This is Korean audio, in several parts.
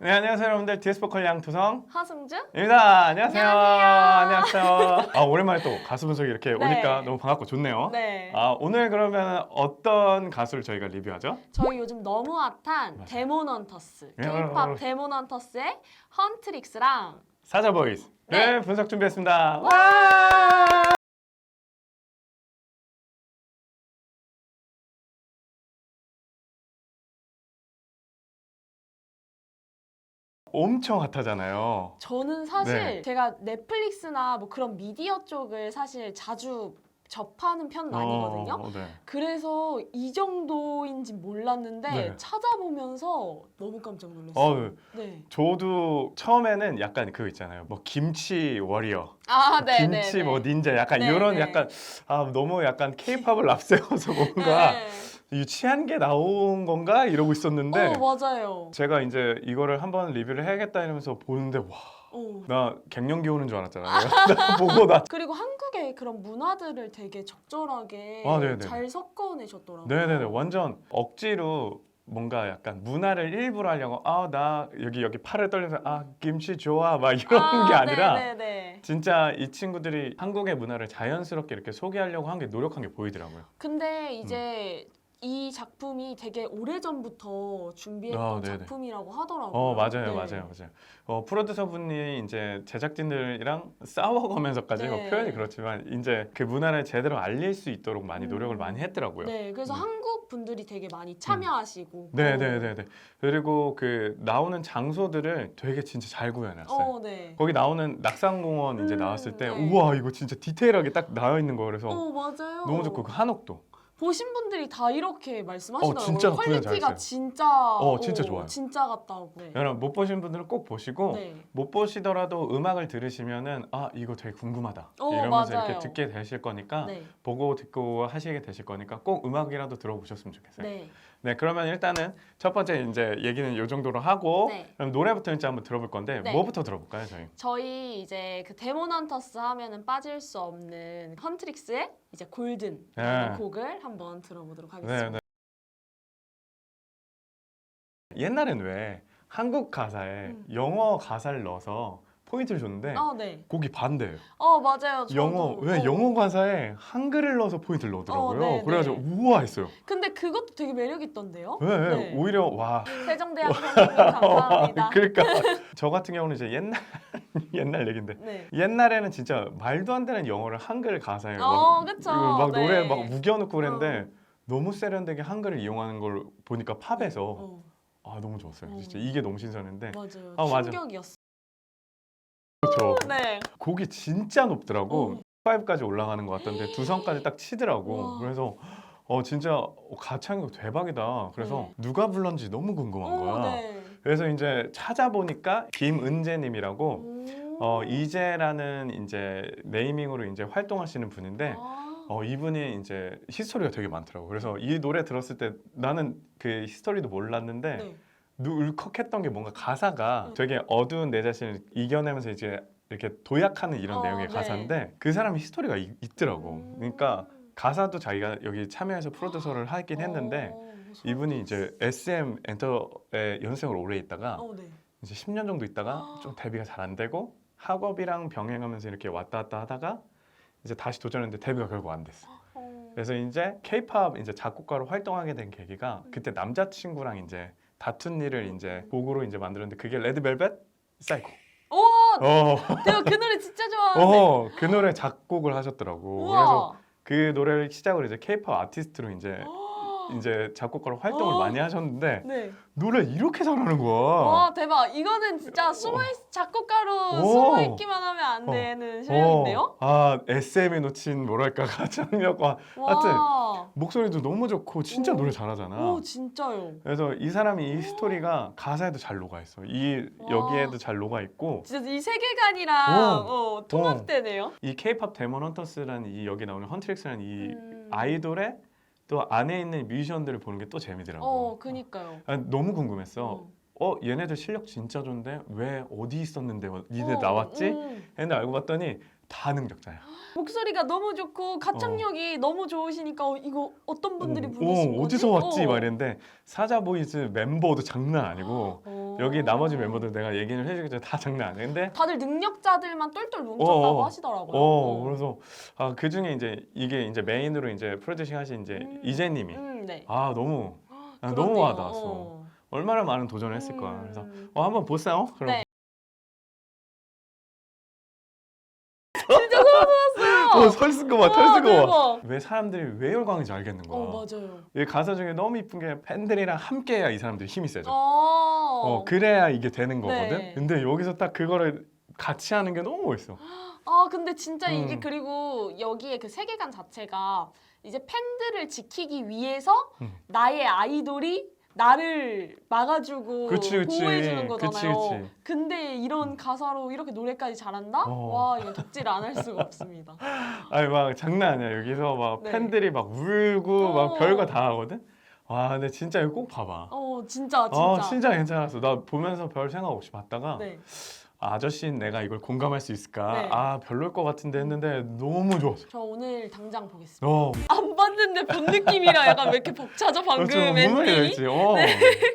네, 안녕하세요 여러분들. 디에스포컬 양두성 하승주입니다. 안녕하세요. 안녕하세요. 안녕하세요. 오랜만에 또 가수 분석이 이렇게 네. 오니까 너무 반갑고 좋네요. 네. 오늘 그러면 어떤 가수를 저희가 리뷰하죠? 저희 요즘 너무 핫한 맞아요. 데몬헌터스, 예, K-pop 데몬헌터스의 헌트릭스랑 사자보이스. 네, 네. 분석 준비했습니다. 와! 엄청 핫하잖아요. 저는 사실 네. 제가 넷플릭스나 뭐 그런 미디어 쪽을 사실 자주 접하는 편은 아니거든요. 네. 그래서 이 정도인지 몰랐는데 네. 찾아보면서 너무 깜짝 놀랐어요. 네. 네. 저도 처음에는 약간 그거 있잖아요. 뭐 김치 워리어, 아, 네, 김치 네, 뭐 네. 닌자 약간 네, 이런 네. 약간 너무 약간 케이팝을 앞세워서 뭔가 네. 유치한 게 나온 건가 이러고 있었는데 맞아요. 제가 이제 이거를 한번 리뷰를 해야겠다 이러면서 보는데 와, 나 갱년기 오는 줄 알았잖아요. 나 보고 나 그리고 한국의 그런 문화들을 되게 적절하게 네네. 잘 섞어내셨더라고요. 네네네 완전 억지로 뭔가 약간 문화를 일부러 하려고 나 여기 팔을 떨면서 김치 좋아 막 이런 게 아니라 네네네. 진짜 이 친구들이 한국의 문화를 자연스럽게 이렇게 소개하려고 한 게 노력한 게 보이더라고요. 근데 이제 이 작품이 되게 오래전부터 준비했던 네네. 작품이라고 하더라고요. 맞아요, 네. 맞아요. 프로듀서분이 이제 제작진들이랑 싸워가면서까지 네. 뭐 표현이 그렇지만 이제 그 문화를 제대로 알릴 수 있도록 많이 노력을 많이 했더라고요. 네, 그래서 음. 한국 분들이 되게 많이 참여하시고. 네네네네. 그리고 그 나오는 장소들을 되게 진짜 잘 구해놨어요. 네. 거기 나오는 낙산공원 이제 나왔을 때 네. 우와 이거 진짜 디테일하게 딱 나와 있는 거 그래서 맞아요. 너무 좋고 그 한옥도 보신 분들이 다 이렇게 말씀하시더라고요. 진짜 구현 퀄리티가 잘했어요. 진짜 진짜 좋아요. 진짜 같다고. 네. 여러분 못 보신 분들은 꼭 보시고 네. 못 보시더라도 음악을 들으시면은 이거 되게 궁금하다 이러면서 맞아요. 이렇게 듣게 되실 거니까 네. 보고 듣고 하시게 되실 거니까 꼭 음악이라도 들어보셨으면 좋겠어요. 네. 네, 그러면 일단은 첫 번째 이제 얘기는 이 정도로 하고 네. 그럼 노래부터 이제 한번 들어볼 건데 네. 뭐부터 들어볼까요, 저희? 저희 이제 그 데몬헌터스 하면은 빠질 수 없는 헌트릭스의 이제 골든이라는 네. 곡을 한번 들어보도록 네, 하겠습니다. 네. 옛날엔 왜 한국 가사에 영어 가사를 넣어서 포인트를 줬는데 네. 곡이 반대예요. 맞아요. 저도. 왜 영어 가사에 한글을 넣어서 포인트를 넣더라고요. 네, 그래가지고 네. 우와 했어요. 근데 그것도 되게 매력 있던데요? 네, 네. 오히려 와. 세종대왕 선생님 감사합니다. 그러니까 저 같은 경우는 이제 옛날 얘긴데 네. 옛날에는 진짜 말도 안 되는 영어를 한글 가사에 그쵸. 막 네. 노래 막 우겨놓고 그랬는데 너무 세련되게 한글을 이용하는 걸 보니까 팝에서 너무 좋았어요. 진짜 이게 너무 신선했는데 맞아요. 맞아. 충격이었어. 그렇죠. 네. 곡이 진짜 높더라고. 5까지 올라가는 것 같던데 두성까지 딱 치더라고. 와. 그래서 진짜 가창력 대박이다. 그래서 네. 누가 불렀는지 너무 궁금한 거야. 네. 그래서 이제 찾아보니까 김은재님이라고 이재라는 이제 네이밍으로 이제 활동하시는 분인데 이분이 이제 히스토리가 되게 많더라고. 그래서 이 노래 들었을 때 나는 그 히스토리도 몰랐는데 네. 울컥했던 게 뭔가 가사가 되게 어두운 내 자신을 이겨내면서 이제 이렇게 도약하는 이런 내용의 네. 가사인데 그 사람이 히스토리가 있더라고. 그러니까 가사도 자기가 여기 참여해서 프로듀서를 하긴 했는데 이분이 이제 SM 엔터에 연습생으로 오래 있다가 네. 이제 10년 정도 있다가 좀 데뷔가 잘 안 되고 학업이랑 병행하면서 이렇게 왔다 갔다 하다가 이제 다시 도전했는데 데뷔가 결국 안 됐어. 그래서 이제 K-팝 이제 작곡가로 활동하게 된 계기가 그때 남자친구랑 이제 다툰 일을 이제 곡으로 이제 만들었는데 그게 레드벨벳 사이코. 내가 그 노래 진짜 좋아하는데. 그 노래 작곡을 하셨더라고. 우와. 그래서 그 노래를 시작으로 이제 K-팝 아티스트로 이제 작곡가로 활동을 많이 하셨는데 네. 노래 이렇게 잘하는 거야. 와 대박. 이거는 진짜 작곡가로 숨어 있기만 하면 안 되는 실력인데요? SM에 놓친 뭐랄까 가창력과 하여튼 목소리도 너무 좋고 진짜 노래 잘하잖아. 진짜요. 그래서 이 사람이 이 스토리가 가사에도 잘 녹아 있어. 여기에도 잘 녹아 있고. 진짜 이 세계관이랑 통합되네요. 이 K-팝 데몬 헌터스라는 이 여기 나오는 헌트릭스라는 이 아이돌의 또 안에 있는 뮤지션들을 보는 게 또 재미더라고. 그니까요. 너무 궁금했어. 얘네들 실력 진짜 좋은데 왜 어디 있었는데 니네 나왔지? 했는데 알고 봤더니 다 능력자야. 목소리가 너무 좋고 가창력이 너무 좋으시니까 이거 어떤 분들이 부르신 거지? 어디서 왔지? 막 이랬는데 사자보이즈 mem버도 장난 아니고 여기 나머지 멤버들 내가 얘기를 해주기 전에 다 장난 아니야. 근데 다들 능력자들만 똘똘 뭉쳤다고 하시더라고요. 그래서 그 중에 이게 이제 메인으로 이제 프로듀싱 하신 이제 이재님이 네. 너무 그렇네요. 와닿았어. 얼마나 많은 도전을 했을 거야. 그래서 한번 보세요. 그럼. 네. 진짜 소름 돋았어요. 설쓴 거 봐, 털쓴 거 봐. 대박. 왜 사람들이 왜 열광인지 알겠는 거야. 맞아요. 이 가사 중에 너무 이쁜 게 팬들이랑 함께해야 이 사람들이 힘이 세져. 그래야 이게 되는 거거든. 네. 근데 여기서 딱 그거를 같이 하는 게 너무 멋있어. 근데 진짜 이게 그리고 여기에 그 세계관 자체가 이제 팬들을 지키기 위해서 나의 아이돌이 나를 막아주고 그치. 보호해주는 거잖아요. 그치. 근데 이런 가사로 이렇게 노래까지 잘한다? 와, 이거 덕질 안 할 수가 없습니다. 아니 막 장난 아니야. 여기서 막 네. 팬들이 막 울고 막 별거 다 하거든. 와 근데 진짜 이거 꼭 봐봐. 진짜. 진짜 괜찮았어. 나 보면서 별 생각 없이 봤다가 네. 아저씨는 내가 이걸 공감할 수 있을까? 네. 별로일 것 같은데 했는데 너무 좋았어. 저 오늘 당장 보겠습니다. 안 봤는데 본 느낌이라 약간 왜 이렇게 벅차죠 방금 엔딩이?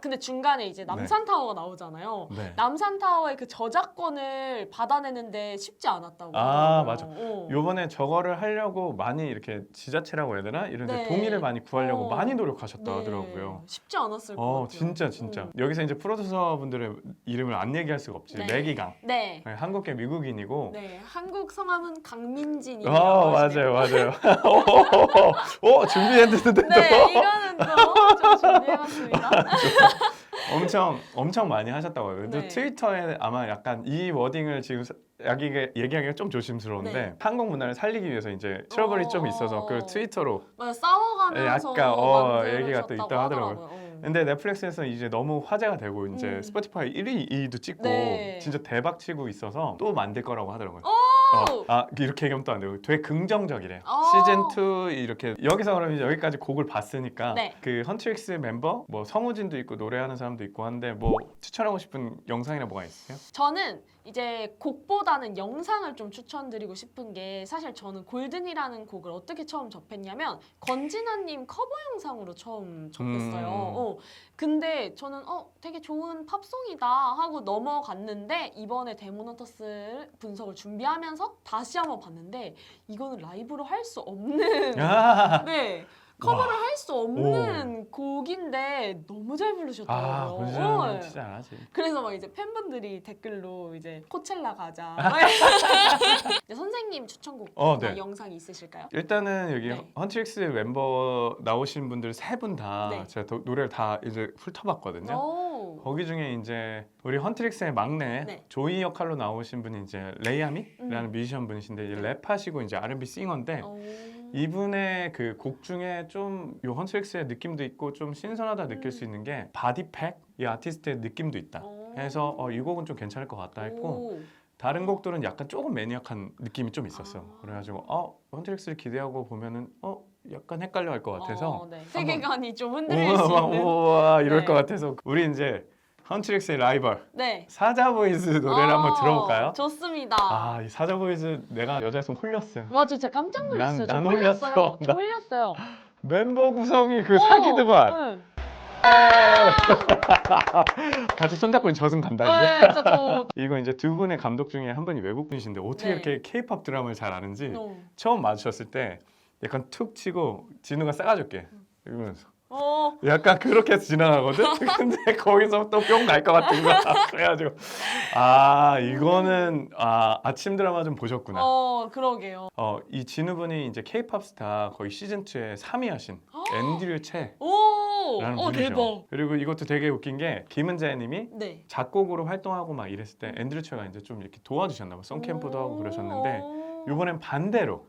근데 중간에 이제 남산타워가 나오잖아요. 네. 남산타워의 그 저작권을 받아내는데 쉽지 않았다고. 맞아. 요번에 저거를 하려고 많이 이렇게 지자체라고 해야 되나? 이런 데 동의를 많이 구하려고 많이 노력하셨다 하더라고요. 쉽지 않았을 것 같아요. 진짜. 여기서 이제 프로듀서분들의 이름을 안 얘기할 수가 없지. 네. 매기강. 네. 한국계 미국인이고. 네. 한국 성함은 강민진이에요. 맞아요. 준비했는데. 네, 이거는 또 준비해봤습니다. 엄청 많이 하셨다고 해요. 네. 트위터에 아마 약간 이 워딩을 지금 얘기하기가 좀 조심스러운데 네. 한국 문화를 살리기 위해서 이제 트러블이 좀 있어서 그 트위터로 맞아, 싸워가면서 약간 얘기가 또 만들어졌다고 있다 하더라고요. 하더라고요. 근데 넷플릭스에서 이제 너무 화제가 되고 이제 스포티파이 1위도 찍고 네. 진짜 대박 치고 있어서 또 만들 거라고 하더라고요. 이렇게 얘기하면 또 안 되고 되게 긍정적이래요. 시즌 2 이렇게 여기서 그러면 이제 여기까지 곡을 봤으니까 네. 그 헌트릭스 멤버 뭐 성우진도 있고 노래하는 사람도 있고 한데 뭐 추천하고 싶은 영상이나 뭐가 있어요? 저는 이제 곡보다는 영상을 좀 추천드리고 싶은 게 사실 저는 골든이라는 곡을 어떻게 처음 접했냐면 권진아님 커버 영상으로 처음 접했어요. 근데 저는 되게 좋은 팝송이다 하고 넘어갔는데 이번에 데모넌터스 분석을 준비하면서 다시 한번 봤는데 이거는 라이브로 할 수 없는 네. 커버를 할 수 없는 곡인데 너무 잘 부르셨더라고요. 권진아 진짜 잘하지. 그래서 막 이제 팬분들이 댓글로 이제 코첼라 가자. 선생님 추천곡 네. 영상이 있으실까요? 일단은 여기 네. 헌트릭스 멤버 나오신 분들 세 분 다 네. 제가 노래를 다 이제 훑어봤거든요. 거기 중에 이제 우리 헌트릭스의 막내 네. 조이 역할로 나오신 분이 이제 레이아미라는 뮤지션 분이신데 이제 랩하시고 이제 R&B 싱어인데 이분의 그 곡 중에 좀 요 헌트릭스의 느낌도 있고 좀 신선하다 느낄 수 있는 게 바디팩 이 아티스트의 느낌도 있다. 해서 이 곡은 좀 괜찮을 것 같다 했고 다른 곡들은 약간 조금 매니악한 느낌이 좀 있었어. 그래가지고 헌트릭스를 기대하고 보면은 약간 헷갈려 할 것 같아서 네. 세계관이 좀 흔들릴 수 있는 우와 이럴 네. 것 같아서 우리 이제 헌트릭스의 라이벌 네. 사자보이즈 노래를 한번 들어볼까요? 좋습니다. 이 사자보이즈 내가 여자였으면 홀렸어요. 맞아, 제가 깜짝 놀랐어요. 난 홀렸어. 저 홀렸어요. 멤버 구성이 그 사기드만 같이 손잡고 저승 간다 이제. 진짜 저 이거 이제 두 분의 감독 중에 한 분이 외국 분이신데 어떻게 네. 이렇게 K-팝 드라마를 잘 아는지 처음 마주쳤을 때 약간 툭 치고 진우가 싸가줄게 이러면서 약간 그렇게 해서 지나가거든. 근데 거기서 또 뿅 갈 것 같은 거야. 그래가지고 이거는 아침 드라마 좀 보셨구나. 그러게요. 이 진우 분이 이제 K-팝 스타 거의 시즌 2에 3위 하신 앤드류 채 라는 분이죠. 대박. 그리고 이것도 되게 웃긴 게 김은재님이 네. 작곡으로 활동하고 막 이랬을 때 앤드류 채가 이제 좀 이렇게 도와주셨나 봐. 송캠프도 하고 그러셨는데 이번엔 반대로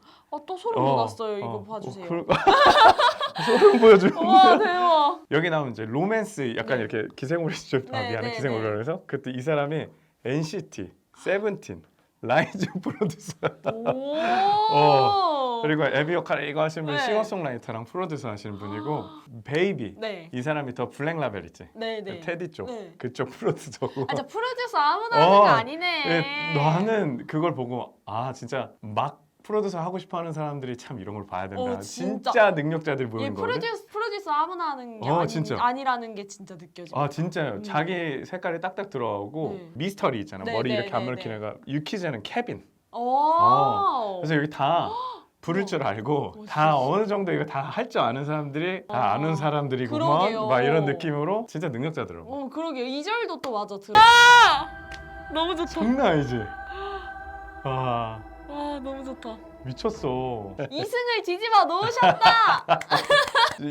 또 소름 돋았어요. 이거 봐주세요. 소름 보여주는데 와 대박. 여기 나오면 이제 로맨스 약간 네. 이렇게 기생오리 좀 미안해 기생오리라 그래서 그때 이 사람이 NCT, 세븐틴, 라이즈 프로듀서. 그리고 에비 역할 이거 하시는 분 네. 싱어송라이터랑 프로듀서 하시는 분이고 베이비 네. 이 사람이 더 블랙 라벨 있지. 네네. 테디 쪽 네. 그쪽 프로듀서고. 아, 저 프로듀서 아무나 하는 거 아니네. 예, 나는 그걸 보고 아 진짜 막 프로듀서 하고 싶어하는 사람들이 참 이런 걸 봐야 된다. 진짜. 진짜 능력자들 이 모이는 거거든. 프로듀서 아무나 하는 게 진짜. 아니라는 게 진짜 느껴져요. 아 진짜요. 자기 색깔이 딱딱 들어오고 네. 미스터리 있잖아. 네, 머리 네, 이렇게 네, 앞머리 긴 애가 유키즈는 케빈. 그래서 여기 다 부를 줄 알고 다 멋있어. 어느 정도 이거 다 할 줄 아는 사람들이 다 아는 사람들이구먼 그러게요. 막 이런 느낌으로 진짜 능력자더라고. 그러게요. 2절도 또 맞아 들어. 너무 좋다. 장난 아니지. 아 와, 너무 좋다. 미쳤어. 이승을 뒤집어 놓으셨다.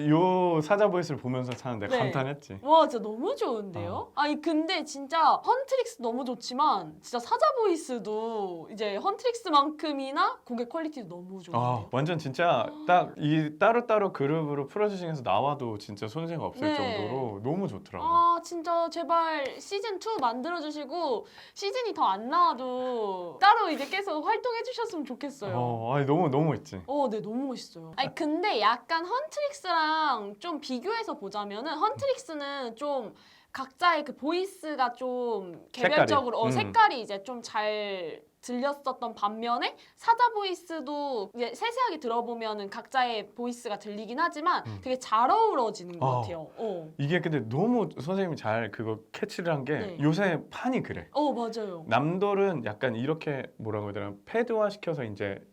요 사자 보이스를 보면서 사는데 네. 감탄했지. 와, 진짜 너무 좋은데요? 아니 근데 진짜 헌트릭스 너무 좋지만 진짜 사자 보이스도 이제 헌트릭스만큼이나 곡의 퀄리티도 너무 좋은데요. 완전 진짜 딱 이 따로따로 그룹으로 프로듀싱해서 나와도 진짜 손색 없을 네. 정도로 너무 좋더라고. 아 진짜 제발 시즌 2 만들어주시고 시즌이 더 안 나와도 따로 이제 계속 활동해주셨으면 좋겠어요. 아니 너무 있지. 네, 너무 멋있어요. 아니, 근데 약간 헌트릭스랑 좀 비교해서 보자면은, 헌트릭스는 좀 각자의 그 보이스가 좀 개별적으로, 색깔이 이제 좀 잘 들렸었던 반면에, 사자 보이스도 이제 세세하게 들어보면은 각자의 보이스가 들리긴 하지만 되게 잘 어우러지는 것 같아요. 이게 근데 너무 선생님이 잘 그거 캐치를 한 게 네. 요새 판이 그래. 맞아요. 남돌은 약간 이렇게 뭐라고 해야 되나 패드화 시켜서 이제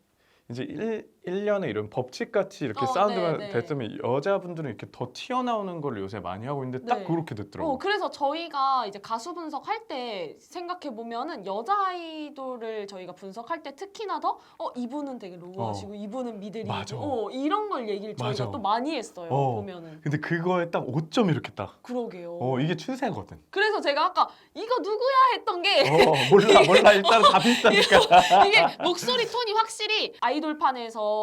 1년에 이런 법칙같이 이렇게 사운드가 네, 네. 됐으면 여자분들은 이렇게 더 튀어나오는 걸 요새 많이 하고 있는데 딱 네. 그렇게 됐더라고. 그래서 저희가 이제 가수 분석할 때 생각해 보면은 여자 아이돌을 저희가 분석할 때 특히나 더 이분은 되게 로우하시고 이분은 미들이고 맞아. 이런 걸 얘기를 저희가 맞아. 또 많이 했어요. 보면은. 근데 그거에 딱 5점 이렇게 딱. 그러게요. 이게 추세거든. 그래서 제가 아까 이거 누구야 했던 게 몰라 일단 다 비슷하니까. 이게 목소리 톤이 확실히 아이돌판에서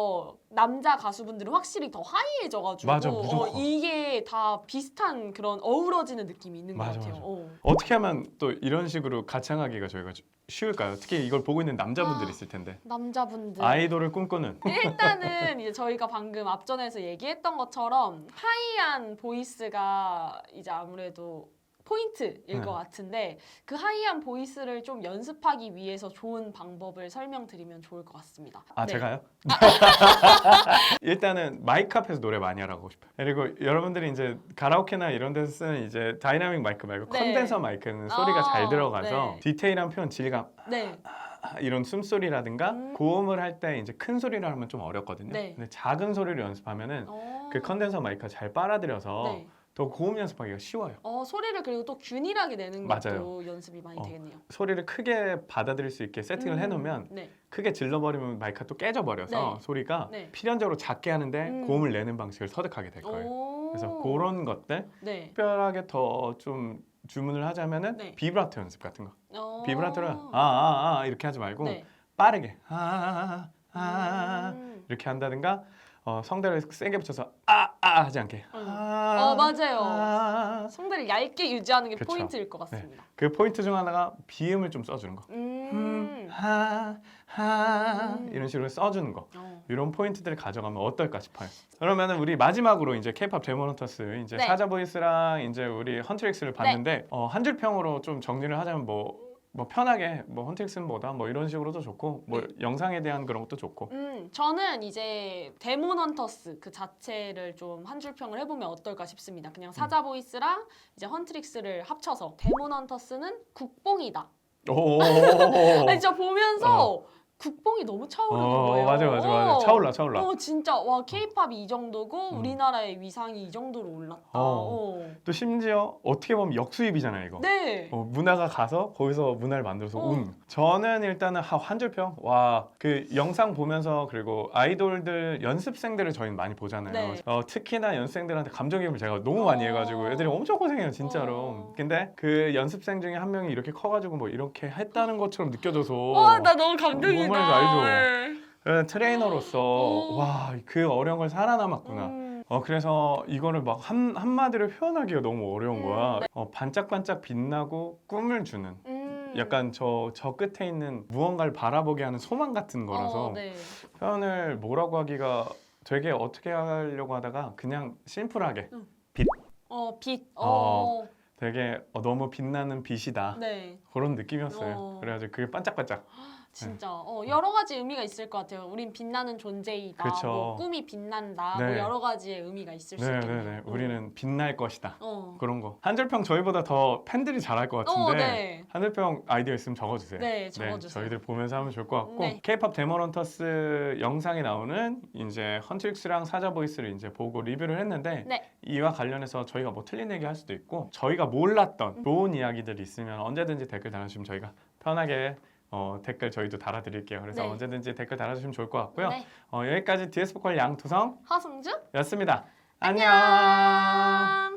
남자 가수분들은 확실히 더 하이해져가지고 맞아, 무조건. 이게 다 비슷한 그런 어우러지는 느낌이 있는 맞아, 것 같아요. 어떻게 하면 또 이런 식으로 가창하기가 저희가 쉬울까요? 특히 이걸 보고 있는 남자분들이 있을 텐데. 남자분들 아이돌을 꿈꾸는. 일단은 이제 저희가 방금 앞전에서 얘기했던 것처럼 하이한 보이스가 이제 아무래도 포인트일 네. 것 같은데 그 하이한 보이스를 좀 연습하기 위해서 좋은 방법을 설명드리면 좋을 것 같습니다. 네. 제가요? 일단은 마이크 앞에서 노래 많이 하라고 싶어요. 그리고 여러분들이 이제 가라오케나 이런 데서 쓰는 이제 다이나믹 마이크 말고 네. 컨덴서 마이크는 소리가 잘 들어가서 네. 디테일한 표현, 질감 네. 이런 숨소리라든가 고음을 할 때 이제 큰 소리를 하면 좀 어렵거든요. 네. 근데 작은 소리를 연습하면은 그 컨덴서 마이크가 잘 빨아들여서 네. 더 고음 연습하기가 쉬워요. 소리를 그리고 또 균일하게 내는 것도 맞아요. 연습이 많이 되겠네요. 소리를 크게 받아들일 수 있게 세팅을 해놓으면 네. 크게 질러버리면 마이크가 또 깨져버려서 네. 소리가 네. 필연적으로 작게 하는데 고음을 내는 방식을 터득하게 될 거예요. 그래서 그런 것들 네. 특별하게 더 좀 주문을 하자면은 네. 비브라토 연습 같은 거. 비브라토를 이렇게 하지 말고 네. 빠르게 이렇게 한다든가 성대를 세게 붙여서 하지 않게 맞아요. 성대를 얇게 유지하는 게 그쵸. 포인트일 것 같습니다. 그 포인트 중 하나가 비음을 좀 써주는 거. 이런 식으로 써주는 거. 이런 포인트들을 가져가면 어떨까 싶어요. 그러면은 우리 마지막으로 이제 K-pop 데모넌터스 이제 네. 사자 보이스랑 이제 우리 헌트릭스를 봤는데 한 줄 평으로 좀 정리를 하자면 뭐 편하게 헌트릭스보다 뭐 이런 식으로도 좋고 뭐 영상에 대한 그런 것도 좋고. 저는 이제 데몬헌터스 그 자체를 좀 한 줄 평을 해보면 어떨까 싶습니다. 그냥 사자 보이스랑 이제 헌트릭스를 합쳐서 데몬헌터스는 국뽕이다. 아니 저 보면서 국뽕이 너무 차오르는 거예요. 맞아. 차올라. 진짜 와 K-팝이 이 정도고 우리나라의 위상이 이 정도로 올랐다. 또 심지어 어떻게 보면 역수입이잖아요 이거. 네. 문화가 가서 거기서 문화를 만들어서 온. 저는 일단은 한 줄평. 와, 그 영상 보면서 그리고 아이돌들 연습생들을 저희는 많이 보잖아요. 네. 특히나 연습생들한테 감정이입을 제가 너무 많이 해가지고 애들이 엄청 고생해요 진짜로. 근데 그 연습생 중에 한 명이 이렇게 커가지고 뭐 이렇게 했다는 것처럼 느껴져서. 나 너무 감동이다. 뭔 말인지 알죠? 트레이너로서 와, 그 어려운 걸 살아남았구나. 그래서 이거를 막 한마디로 표현하기가 너무 어려운 거야. 반짝반짝 빛나고 꿈을 주는 약간 저 끝에 있는 무언가를 바라보게 하는 소망 같은 거라서 네. 표현을 뭐라고 하기가 되게 어떻게 하려고 하다가 그냥 심플하게 빛. 되게 너무 빛나는 빛이다. 네. 그런 느낌이었어요. 그래가지고 그게 반짝반짝. 진짜 여러 가지 의미가 있을 것 같아요. 우린 빛나는 존재이다. 그쵸. 뭐 꿈이 빛난다. 네. 뭐 여러 가지의 의미가 있을 수 있겠네요. 네네네. 우리는 빛날 것이다. 어. 그런 거. 한줄평 저희보다 더 팬들이 잘할 것 같은데 네. 한줄평 아이디어 있으면 적어주세요. 네, 적어주세요. 저희들 보면서 하면 좋을 것 같고 네. K-pop 데모런터스 영상에 나오는 이제 헌트릭스랑 사자 보이스를 이제 보고 리뷰를 했는데 네. 이와 관련해서 저희가 뭐 틀린 얘기 할 수도 있고 저희가 몰랐던 좋은 이야기들이 있으면 언제든지 댓글 달아주시면 저희가 편하게 댓글 저희도 달아드릴게요. 그래서 네. 언제든지 댓글 달아주시면 좋을 것 같고요. 네. 여기까지 DS 보컬 양두성였습니다. 하승주? 안녕.